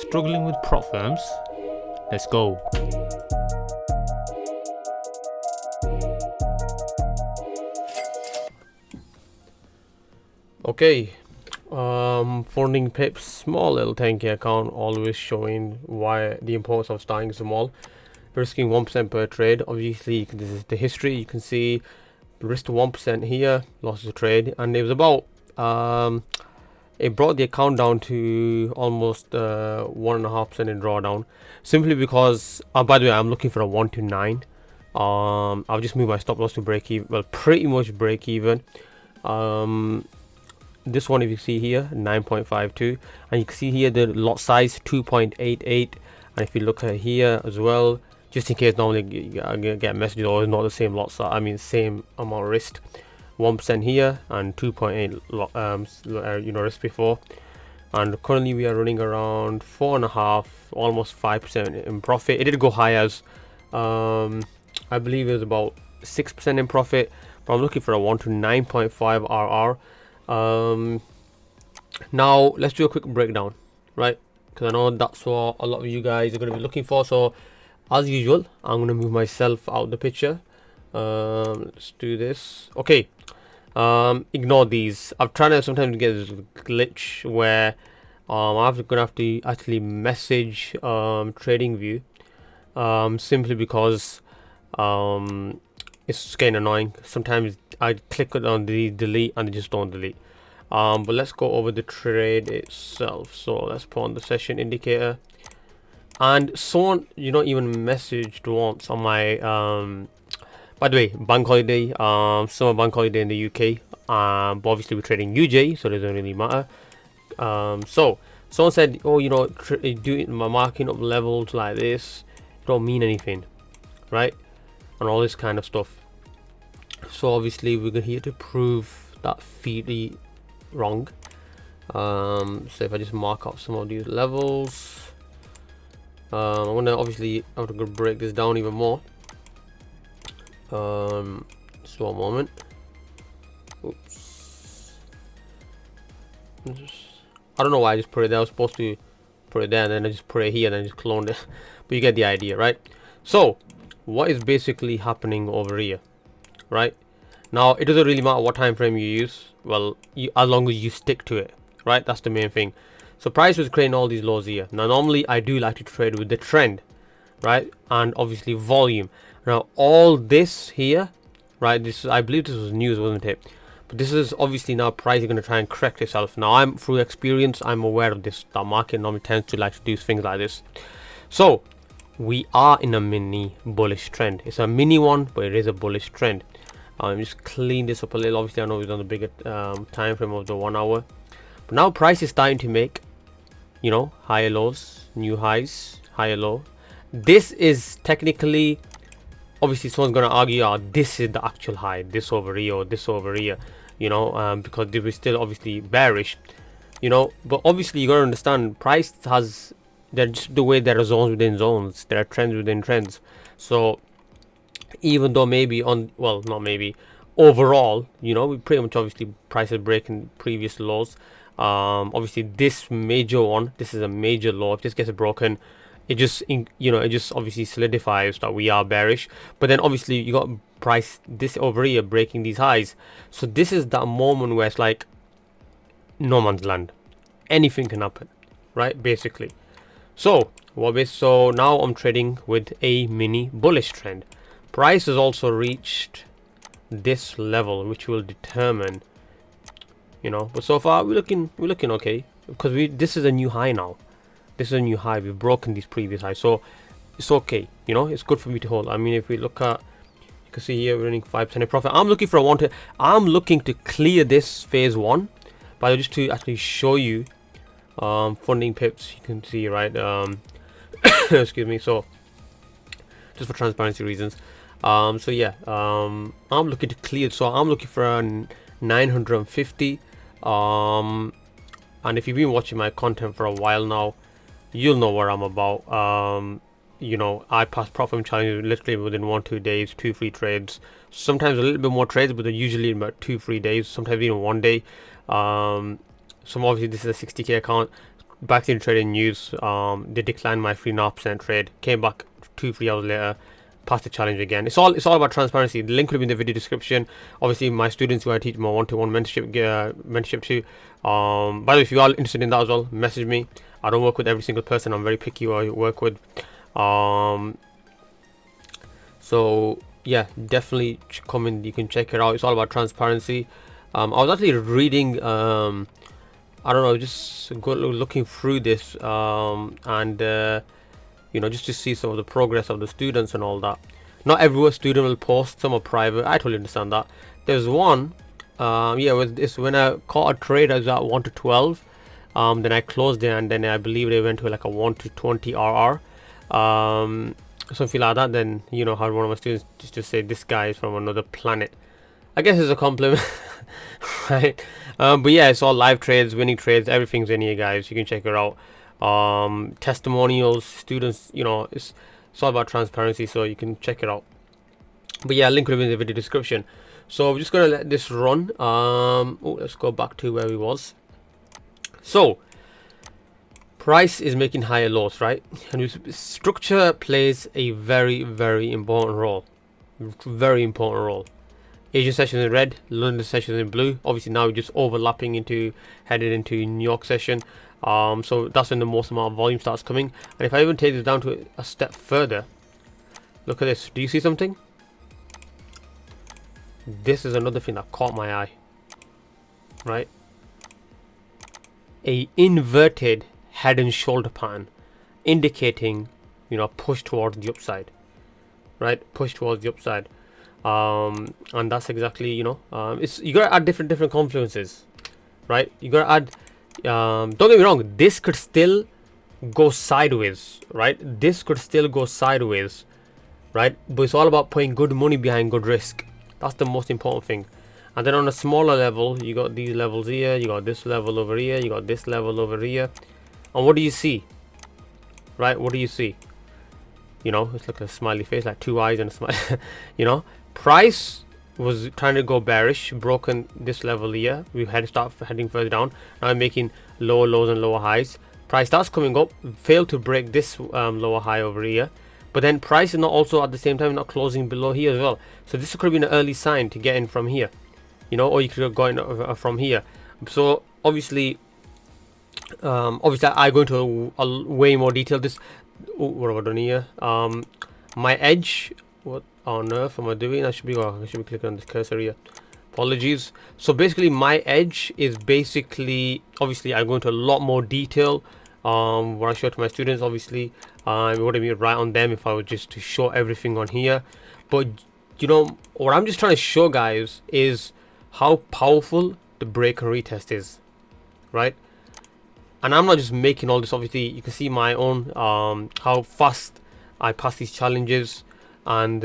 Struggling with Propfirms? Let's go. Okay, funding pips, small little 10k account, always showing why the importance of starting small, risking 1% per trade. Obviously, this is the history. You can see risk 1% here, lost the trade, and it was about it brought the account down to almost 1.5% in drawdown, simply because by the way, I'm looking for a 1 to 9. I'll just move my stop loss to break even, well, pretty much break even. This one, if you see here, 9.52, and you can see here the lot size 2.88, and if you look at here as well, just in case normally get messages or it's not the same lot size, I mean same amount of risk, 1% here and 2.8 risk before, and currently we are running around 4.5, almost 5% in profit. It did go high as I believe it was about 6% in profit, but I'm looking for a 1 to 9.5 RR. Now let's do a quick breakdown, right? Because I know that's what a lot of you guys are going to be looking for. So as usual, I'm going to move myself out the picture. Let's do this. Okay, ignore these. I'm trying to sometimes get this glitch where I'm gonna have to actually message TradingView, simply because it's getting annoying. Sometimes I click on the delete and they just don't delete. But let's go over the trade itself. So let's put on the session indicator, and someone even messaged once on my by the way, bank holiday, summer bank holiday in the UK, but obviously we're trading UJ, so it doesn't really matter. So someone said, oh, doing my marking up levels like this don't mean anything, right? And all this kind of stuff. So obviously we're here to prove that featly wrong. So if I just mark up some of these levels, I'm gonna obviously have to go break this down even more. So a moment. Oops. I don't know why I just put it there. I was supposed to put it there and then I just put it here and then just cloned it. But you get the idea, right? So what is basically happening over here, right? Now it doesn't really matter what time frame you use. Well, as long as you stick to it, right? That's the main thing. So price was creating all these lows here. Now normally I do like to trade with the trend, right? And obviously volume. Now all this here, right? This is, I believe this was news, wasn't it? But this is obviously now price is going to try and correct itself. Now I'm through experience, I'm aware of this. The market normally tends to like to do things like this. So we are in a mini bullish trend. It's a mini one, but it is a bullish trend. Just clean this up a little. Obviously I know we've done the bigger time frame of the 1 hour, but now price is starting to make higher lows, new highs, higher low. This is technically, obviously someone's going to argue, this is the actual high, this over here or this over here, because they were still obviously bearish, but obviously you got to understand price has, they're just the way there are zones within zones, there are trends within trends. So even though maybe not maybe, overall, we pretty much obviously price is breaking previous lows. Obviously this major one, this is a major low. If this gets broken, it just it just obviously solidifies that we are bearish. But then obviously you got price this over here breaking these highs. So this is that moment where it's like no man's land, anything can happen, right? Basically. So so now I'm trading with a mini bullish trend. Price has also reached this level, which will determine, but so far we're looking okay, because this is a new high now. This is a new high. We've broken these previous highs, so it's okay. It's good for me to hold. I mean, if we look at, you can see here we're running 5% in profit. I'm looking for a one to. I'm looking to clear this phase one, but just to actually show you funding pips. You can see, right? Excuse me. So just for transparency reasons. So yeah, I'm looking to clear. So I'm looking for a 950. And if you've been watching my content for a while now, you'll know what I'm about. I pass Propfirms challenges literally within 1-2 days, 2 free trades, sometimes a little bit more trades, but they're usually in about 2-3 days, sometimes even 1 day. So obviously this is a 60k account, back in trading news, they declined my 3.5% trade, came back 2-3 hours later, passed the challenge again. It's all about transparency. The link will be in the video description. Obviously, my students who I teach my one-to-one mentorship to. By the way, if you are interested in that as well, message me. I don't work with every single person. I'm very picky who I work with. So yeah, definitely come in. You can check it out. It's all about transparency. I was actually reading. I don't know, just looking through this, and you know, just to see some of the progress of the students and all that. Not every student will post. Some are private. I totally understand that. There's one. Yeah, with this, when I caught a trade, I was at 1 to 12. Then I closed it, and then I believe they went to like a 1 to 20 RR. Something like that. Then, you know, how one of my students just say this guy is from another planet. I guess it's a compliment. Right. But yeah, it's all live trades, winning trades, everything's in here, guys. You can check it out. Testimonials, students, you know, it's all about transparency, so you can check it out. But yeah, link will be in the video description. So we're just gonna let this run. Let's go back to where we was. So price is making higher lows, right? And structure plays a very, very important role. Very important role. Asian session in red, London session in blue. Obviously now we're just overlapping into headed into New York session. So that's when the most amount of volume starts coming. And if I even take this down to a step further, look at this. Do you see something? This is another thing that caught my eye. Right? A inverted head and shoulder pattern, indicating, you know, push towards the upside. Right? Push towards the upside. And that's exactly, you know, it's, you gotta add different confluences, right? You gotta add, don't get me wrong, this could still go sideways, right? This could still go sideways, right? But it's all about putting good money behind good risk. That's the most important thing. And then on a smaller level, you got these levels here, you got this level over here, you got this level over here. And what do you see? Right? What do you see? You know, it's like a smiley face, like two eyes and a smile. You know, price was trying to go bearish, broken this level here. We had to start heading further down. Now I'm making lower lows and lower highs. Price starts coming up, failed to break this lower high over here. But then price is not also at the same time not closing below here as well. So this could be an early sign to get in from here. You know, or you could have gone from here. So obviously, I go into a way more detail. This. What have I done here? My edge. What on earth am I doing? I should be clicking on this cursor here. Apologies. So basically, my edge is basically, obviously, I go into a lot more detail. What I show to my students, obviously, it wouldn't be right on them if I were just to show everything on here. But you know, what I'm just trying to show, guys, is how powerful the break and retest is, right? And I'm not just making all this. Obviously, you can see my own how fast I pass these challenges, and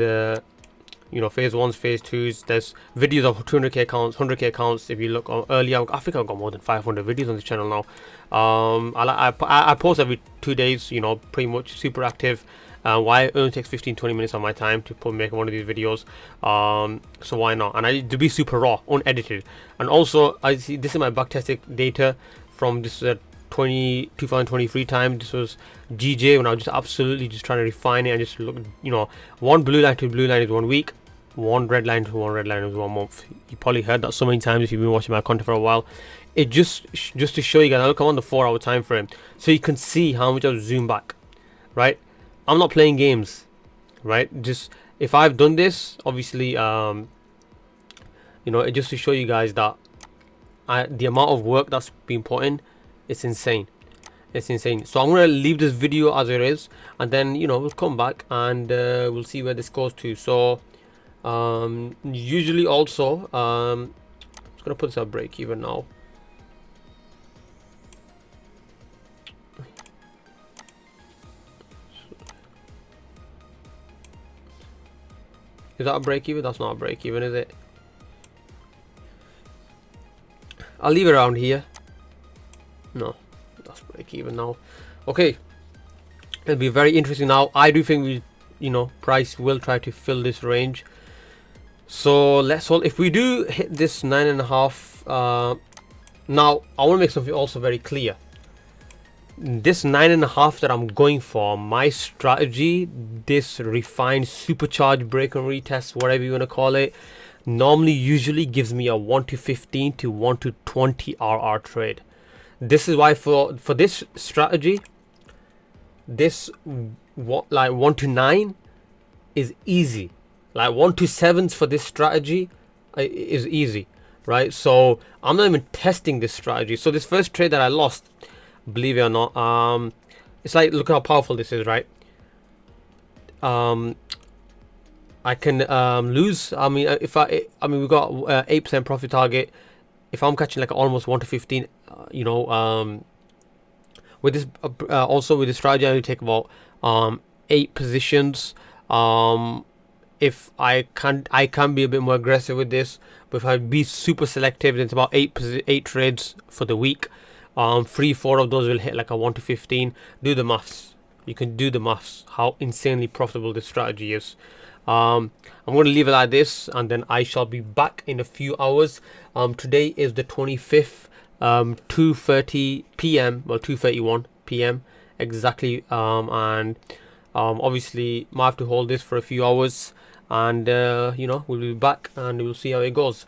you know, phase 1s, phase 2s. There's videos of 200k accounts, 100k accounts. If you look earlier, I think I've got more than 500 videos on this channel now. I post every 2 days. You know, pretty much super active. Why it only takes 15-20 minutes of my time to make one of these videos. So why not? And I to be super raw, unedited. And also, I see this is my backtested data from this 2023 time. This was GJ when I was just absolutely just trying to refine it and just look, you know, one blue line to blue line is 1 week, one red line to one red line is 1 month. You probably heard that so many times if you've been watching my content for a while. It just to show you guys, I'll come on the 4-hour time frame so you can see how much I've zoomed back, right? I'm not playing games, right? Just if I've done this, obviously, you know, it just to show you guys that the amount of work that's been put in, it's insane. It's insane. So I'm gonna leave this video as it is, and then, you know, we'll come back and we'll see where this goes to. So usually also I'm just gonna put this at break even now. Is that a break even? That's not a break even, is it? I'll leave it around here. No, that's break even now. Okay, it'll be very interesting now. I do think we, you know, price will try to fill this range. So let's hold. If we do hit this 9.5, now I want to make something also very clear. this 9.5 that I'm going for, my strategy, this refined supercharged break and retest, whatever you want to call it, normally usually gives me a 1 to 15 to 1 to 20 RR trade. This is why for this strategy, this like 1 to 9 is easy. Like 1 to 7s for this strategy is easy, right? So I'm not even testing this strategy. So this first trade that I lost, believe it or not, it's like, look how powerful this is, right? I can lose. I mean, if I mean, we got 8% profit target. If I'm catching like almost 1 to 15, with this also with this strategy, I only take about 8 positions. If I can be a bit more aggressive with this, but if I be super selective, then it's about 8 trades for the week. 3-4 of those will hit like a 1 to 15. Do the maths. You can do the maths. How insanely profitable this strategy is. I'm going to leave it like this, and then I shall be back in a few hours. Today is the 25th, 2:30 p.m. Well, 2:31 p.m. exactly. And obviously, might have to hold this for a few hours, and we'll be back and we'll see how it goes.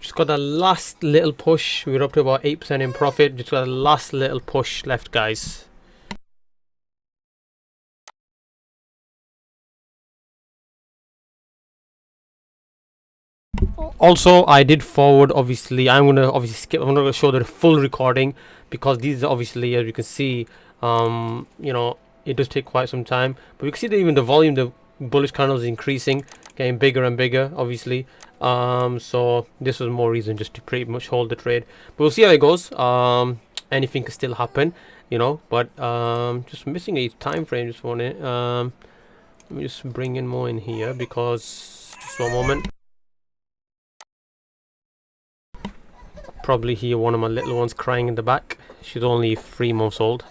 Just got the last little push. We're up to about 8% in profit. Just got the last little push left, guys. Also, I did forward. Obviously, I'm gonna obviously skip. I'm not gonna show the full recording because these are obviously, as you can see, you know, it does take quite some time. But you can see that even the volume, the bullish candle is increasing, getting bigger and bigger. Obviously, so this was more reason just to pretty much hold the trade. But we'll see how it goes. Anything can still happen, you know. But just missing a time frame. Just want it. Let me just bring in more in here because just one moment. Probably hear one of my little ones crying in the back. She's only 3 months old.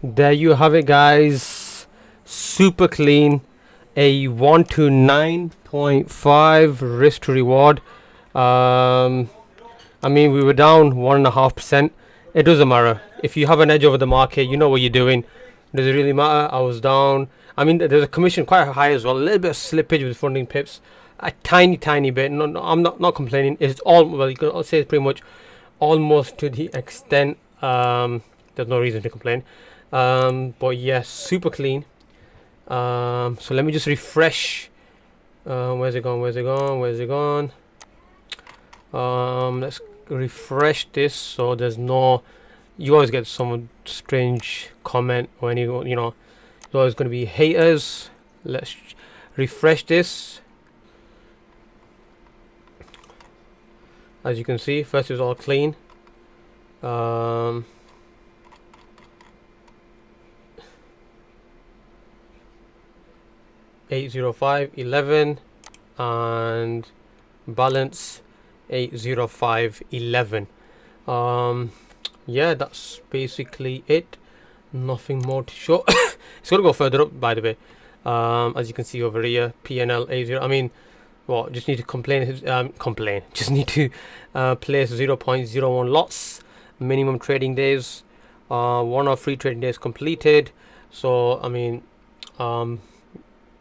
there you have it, guys. Super clean. A 1 to 9.5 risk to reward. I mean, we were down 1.5%. It doesn't matter. If you have an edge over the market, you know what you're doing. Does it really matter? I was down. I mean, there's a commission quite high as well. A little bit of slippage with funding pips. A tiny bit. No, I'm not complaining. It's all, well, you can say it's pretty much almost to the extent. There's no reason to complain. But yeah, super clean. So let me just refresh. Where's it gone? Let's refresh this so there's no, you always get some strange comment or any, you know, there's always going to be haters. Let's refresh this. As you can see, first is all clean. 805.11 and balance 805.11. Yeah, that's basically it. Nothing more to show. It's gonna go further up, by the way. As you can see over here, PNL A0. I mean, well, just need to just need to place 0.01 lots. Minimum trading days. 1 or 3 trading days completed. So I mean,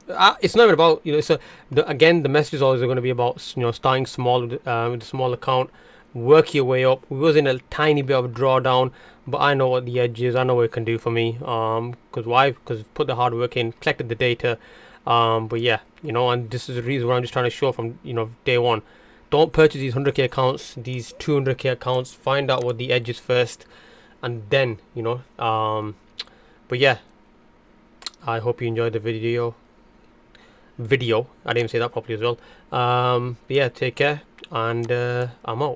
it's not even about, you know, it's again, the message is always going to be about, you know, starting small with a small account, work your way up. We was in a tiny bit of drawdown, but I know what the edge is. I know what it can do for me. Because why? Because put the hard work in, collected the data. But yeah, you know, and this is the reason why I'm just trying to show from, you know, day one. Don't purchase these 100k accounts, these 200k accounts. Find out what the edge is first, and then, you know. But yeah, I hope you enjoyed the video. I didn't even say that properly as well. But yeah, take care, and I'm out.